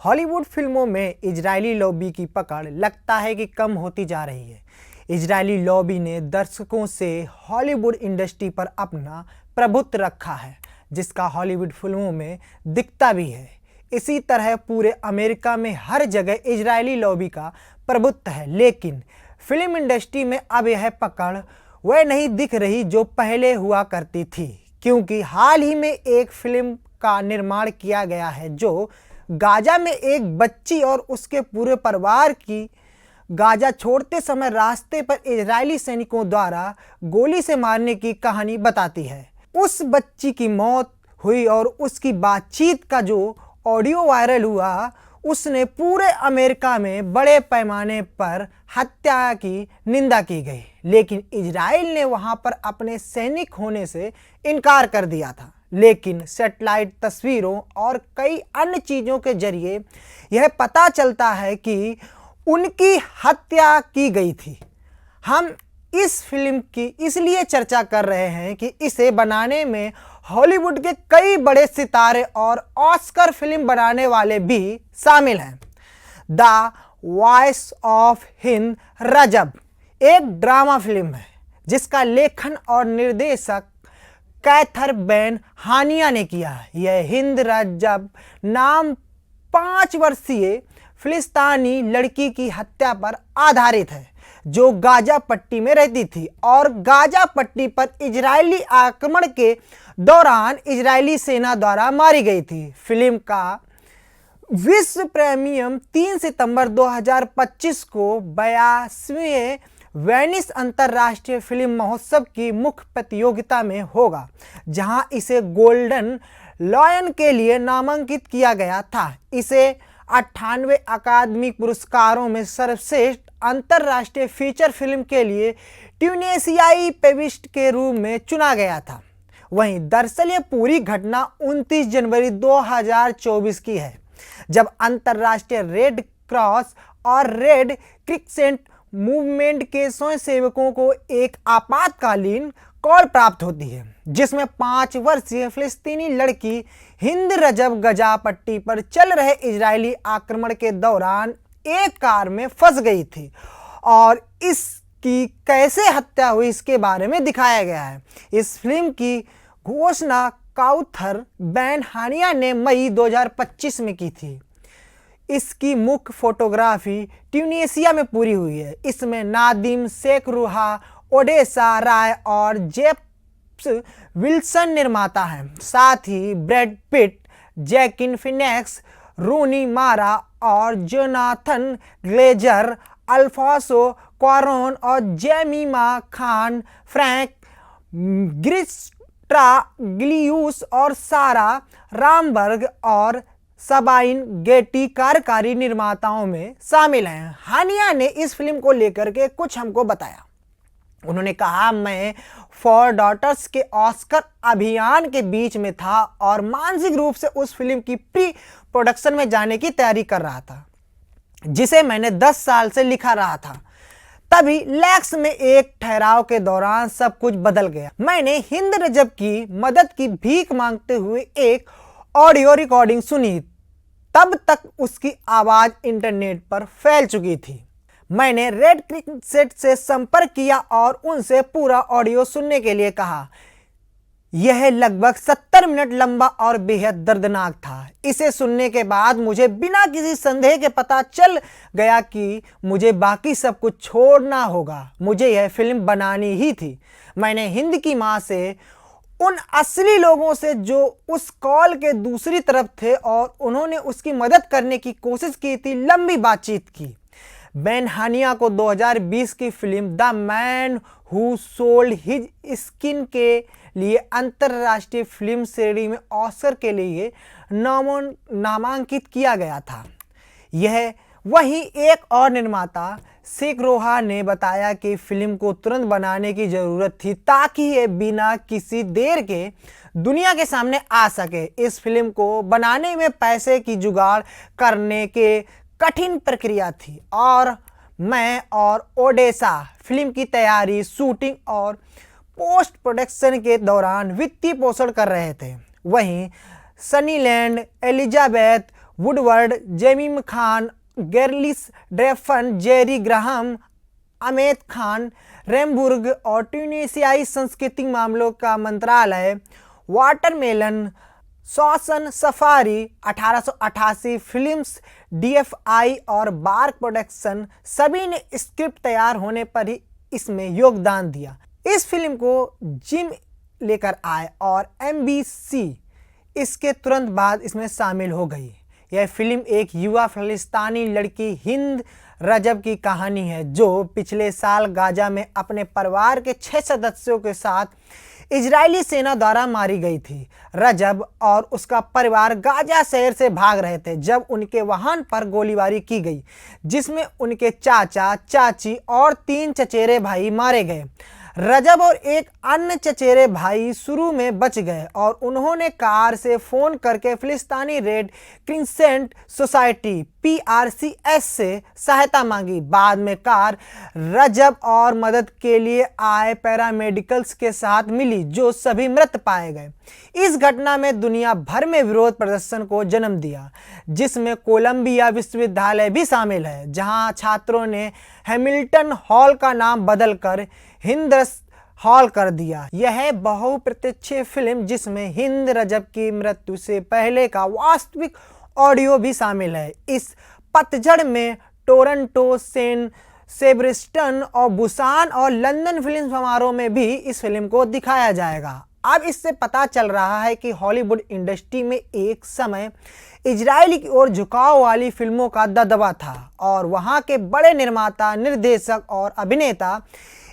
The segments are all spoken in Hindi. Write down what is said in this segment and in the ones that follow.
हॉलीवुड फिल्मों में इजरायली लॉबी की पकड़ लगता है कि कम होती जा रही है। इजरायली लॉबी ने दशकों से हॉलीवुड इंडस्ट्री पर अपना प्रभुत्व रखा है, जिसका हॉलीवुड फिल्मों में दिखता भी है। इसी तरह पूरे अमेरिका में हर जगह इजरायली लॉबी का प्रभुत्व है, लेकिन फिल्म इंडस्ट्री में अब यह पकड़ वह नहीं दिख रही जो पहले हुआ करती थी, क्योंकि हाल ही में एक फिल्म का निर्माण किया गया है जो गाजा में एक बच्ची और उसके पूरे परिवार की गाजा छोड़ते समय रास्ते पर इजरायली सैनिकों द्वारा गोली से मारने की कहानी बताती है। उस बच्ची की मौत हुई और उसकी बातचीत का जो ऑडियो वायरल हुआ, उसने पूरे अमेरिका में बड़े पैमाने पर हत्या की निंदा की गई, लेकिन इजराइल ने वहां पर अपने सैनिक होने से इनकार कर दिया था। लेकिन सैटेलाइट तस्वीरों और कई अन्य चीज़ों के जरिए यह पता चलता है कि उनकी हत्या की गई थी। हम इस फिल्म की इसलिए चर्चा कर रहे हैं कि इसे बनाने में हॉलीवुड के कई बड़े सितारे और ऑस्कर फिल्म बनाने वाले भी शामिल हैं। द वॉइस ऑफ हिंद रजब एक ड्रामा फिल्म है जिसका लेखन और निर्देशक कैथर बेन हानिया ने किया है। यह हिंद रजब नाम 5 वर्षीय फिलिस्तीनी लड़की की हत्या पर आधारित है जो गाजा पट्टी में रहती थी और गाजा पट्टी पर इजरायली आक्रमण के दौरान इजरायली सेना द्वारा मारी गई थी। फिल्म का विश्व प्रीमियर 3 सितंबर 2025 को 82वें वेनिस अंतर्राष्ट्रीय फिल्म महोत्सव की मुख्य प्रतियोगिता में होगा, जहां इसे गोल्डन लायन के लिए नामांकित किया गया था। इसे 98 अकादमी पुरस्कारों में सर्वश्रेष्ठ अंतर्राष्ट्रीय फीचर फिल्म के लिए ट्यूनीशियाई पेविस्ट के रूप में चुना गया था। वहीं दरअसल ये पूरी घटना 29 जनवरी 2024 की है, जब अंतर्राष्ट्रीय रेड क्रॉस और रेड क्रिसेंट मूवमेंट के स्वयंसेवकों को एक आपातकालीन कॉल प्राप्त होती है, जिसमें 5 वर्षीय फिलिस्तीनी लड़की हिंद रजब गाजा पट्टी पर चल रहे इजरायली आक्रमण के दौरान एक कार में फंस गई थी और इसकी कैसे हत्या हुई इसके बारे में दिखाया गया है। इस फिल्म की घोषणा कैथर बेन हानिया ने मई 2025 में की थी। इसकी मुख्य फोटोग्राफी ट्यूनीशिया में पूरी हुई है। इसमें नादिम शेख रूहा, ओडेसा राय और जेम्स विल्सन निर्माता हैं। साथ ही ब्रैड पिट, जैकिन फिनिक्स, रूनी मारा और जोनाथन ग्लेजर, अल्फोंसो क्वारोन और जेमिमा खान, फ्रैंक ग्लियूस और सारा रामबर्ग और सबाइन गेटी कार्यकारी निर्माताओं में शामिल हैं। हानिया ने इस फिल्म को लेकर के कुछ हमको बताया। उन्होंने कहा, मैं फॉर डॉटर्स के ऑस्कर अभियान के बीच में था और मानसिक रूप से उस फिल्म की प्री प्रोडक्शन में जाने की तैयारी कर रहा था, जिसे मैंने 10 साल से लिखा रहा था। तभी लैक्स में एक ठहराव के दौरान सब कुछ बदल गया। मैंने हिंद रजब की मदद की भीख मांगते हुए एक ऑडियो रिकॉर्डिंग सुनी। तब तक उसकी आवाज इंटरनेट पर फैल चुकी थी। मैंने रेड क्रिसेंट से संपर्क किया और उनसे पूरा ऑडियो सुनने के लिए कहा। यह लगभग 70 मिनट लंबा और बेहद दर्दनाक था। इसे सुनने के बाद मुझे बिना किसी संदेह के पता चल गया कि मुझे बाकी सब कुछ छोड़ना होगा। मुझे यह फिल्म बनानी ही थी। मैंने हिंद की मां से, उन असली लोगों से जो उस कॉल के दूसरी तरफ थे और उन्होंने उसकी मदद करने की कोशिश की थी, लंबी बातचीत की। बेन हानिया को 2020 की film the man who sold his skin के लिए अंतर्राष्ट्रीय फिल्म श्रेणी में ऑस्कर के लिए नामांकित किया गया था। यह वहीं एक और निर्माता शेख रोहा ने बताया कि फिल्म को तुरंत बनाने की ज़रूरत थी ताकि ये बिना किसी देर के दुनिया के सामने आ सके। इस फिल्म को बनाने में पैसे की जुगाड़ करने के कठिन प्रक्रिया थी और मैं और ओडेसा फिल्म की तैयारी, शूटिंग और पोस्ट प्रोडक्शन के दौरान वित्तीय पोषण कर रहे थे। वहीं Sunnyland, Elizabeth Woodward, Jamie Khan, गेरलिस ड्रेफन, जेरी ग्राहम, अमेत खान, रेमबुर्ग और ट्यूनीशियाई सांस्कृतिक मामलों का मंत्रालय, वाटरमेलन, सॉसन सफारी, 1888 फिल्म्स, डीएफआई और बार्क प्रोडक्शन सभी ने स्क्रिप्ट तैयार होने पर ही इसमें योगदान दिया। इस फिल्म को जिम लेकर आए और एमबीसी इसके तुरंत बाद इसमें शामिल हो गई। यह फिल्म एक युवा फिलिस्तीनी लड़की हिंद रजब की कहानी है जो पिछले साल गाजा में अपने परिवार के 6 सदस्यों के साथ इजरायली सेना द्वारा मारी गई थी। रजब और उसका परिवार गाजा शहर से भाग रहे थे जब उनके वाहन पर गोलीबारी की गई, जिसमें उनके चाचा, चाची और 3 चचेरे भाई मारे गए। रजब और एक अन्य चचेरे भाई शुरू में बच गए और उन्होंने कार से फ़ोन करके फिलिस्तीनी रेड क्रिसेंट सोसाइटी PRCS से सहायता मांगी। बाद में कार रजब और मदद के लिए आए पैरामेडिकल्स के साथ मिली जो सभी मृत पाए गए। इस घटना में दुनिया भर में विरोध प्रदर्शन को जन्म दिया, जिसमें कोलंबिया विश्वविद्यालय भी शामिल है, जहां छात्रों ने हैमिल्टन हॉल का नाम बदलकर हिंदरस हॉल कर दिया। यह बहुप्रतीक्षित फिल्म जिसमें हिंद रजब की मृत्यु से पहले का वास्तविक ऑडियो भी शामिल है। इस पतझड़ में टोरंटो, सेंट सेबेस्टियन और बुसान और लंदन फिल्म समारोह में भी इस फिल्म को दिखाया जाएगा। अब इससे पता चल रहा है कि हॉलीवुड इंडस्ट्री में एक समय इजरायली की ओर झुकाव वाली फिल्मों का दबदबा था और वहां के बड़े निर्माता, निर्देशक और अभिनेता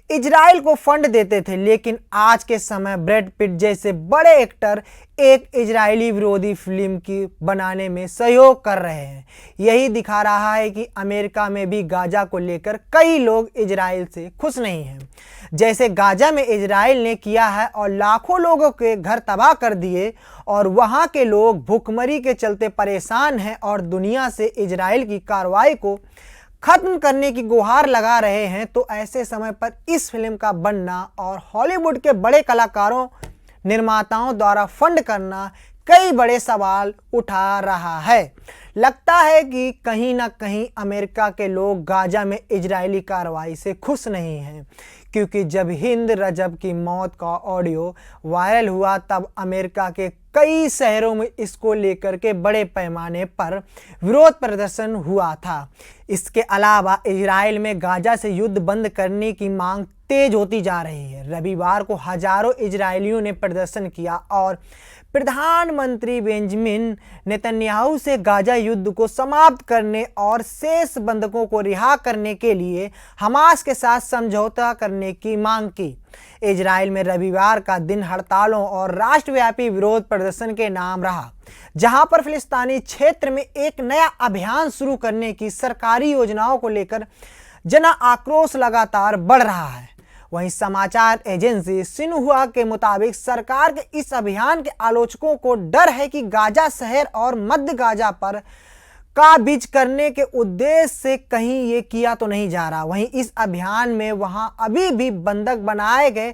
इजराइल को फंड देते थे, लेकिन आज के समय ब्रैड पिट जैसे बड़े एक्टर एक इजरायली विरोधी फिल्म की बनाने में सहयोग कर रहे हैं। यही दिखा रहा है कि अमेरिका में भी गाजा को लेकर कई लोग इजराइल से खुश नहीं हैं, जैसे गाजा में इजराइल ने किया है और लाखों लोगों के घर तबाह कर दिए और वहां के लोग भूखमरी के चलते परेशान हैं और दुनिया से इजराइल की कार्रवाई को खत्म करने की गुहार लगा रहे हैं। तो ऐसे समय पर इस फिल्म का बनना और हॉलीवुड के बड़े कलाकारों, निर्माताओं द्वारा फंड करना कई बड़े सवाल उठा रहा है। लगता है कि कहीं ना कहीं अमेरिका के लोग गाजा में इजरायली कार्रवाई से खुश नहीं हैं, क्योंकि जब हिंद रजब की मौत का ऑडियो वायरल हुआ तब अमेरिका के कई शहरों में इसको लेकर के बड़े पैमाने पर विरोध प्रदर्शन हुआ था। इसके अलावा इजराइल में गाजा से युद्ध बंद करने की मांग तेज होती जा रही है। रविवार को हजारों इजरायलियों ने प्रदर्शन किया और प्रधानमंत्री बेंजामिन नेतन्याहू से गाजा युद्ध को समाप्त करने और शेष बंधकों को रिहा करने के लिए हमास के साथ समझौता करने की मांग की। इजराइल में रविवार का दिन हड़तालों और राष्ट्रव्यापी विरोध प्रदर्शन के नाम रहा, जहां पर फिलिस्तीनी क्षेत्र में एक नया अभियान शुरू करने की सरकारी योजनाओं को लेकर जन आक्रोश लगातार बढ़ रहा है। वहीं समाचार एजेंसी सिन्हुआ के मुताबिक सरकार के इस अभियान के आलोचकों को डर है कि गाजा शहर और मध्य गाजा पर काबिज करने के उद्देश्य से कहीं ये किया तो नहीं जा रहा। वहीं इस अभियान में वहां अभी भी बंधक बनाए गए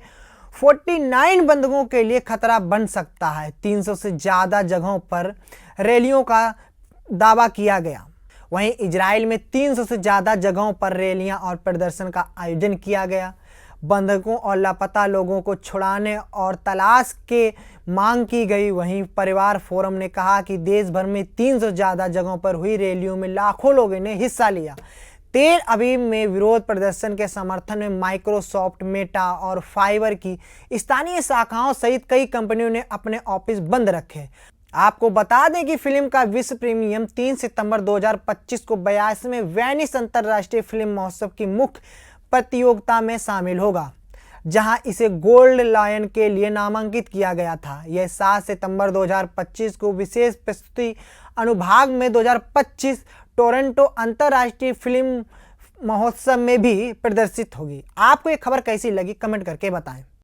49 बंधकों के लिए खतरा बन सकता है। 300 से ज़्यादा जगहों पर रैलियों का दावा किया गया। वहीं इजराइल में 300 से ज़्यादा जगहों पर रैलियां और प्रदर्शन का आयोजन किया गया। बंधकों और लापता लोगों को छुड़ाने और तलाश के मांग की गई। वहीं परिवार फोरम ने कहा कि देश भर में 300 से ज़्यादा जगहों पर हुई रैलियों में लाखों लोगों ने हिस्सा लिया। तेल अवीव में विरोध प्रदर्शन के समर्थन में माइक्रोसॉफ्ट, मेटा और फाइवर की स्थानीय शाखाओं सहित कई कंपनियों ने अपने ऑफिस बंद रखे। आपको बता दें कि फिल्म का विश्व प्रीमियम 3 सितंबर 2025 को 82वें वेनिस अंतर्राष्ट्रीय फिल्म महोत्सव की मुख्य प्रतियोगिता में शामिल होगा, जहां इसे गोल्ड लायन के लिए नामांकित किया गया था। यह 7 सितंबर 2025 को विशेष प्रस्तुति अनुभाग में 2025 टोरंटो अंतर्राष्ट्रीय फिल्म महोत्सव में भी प्रदर्शित होगी। आपको ये खबर कैसी लगी कमेंट करके बताएं।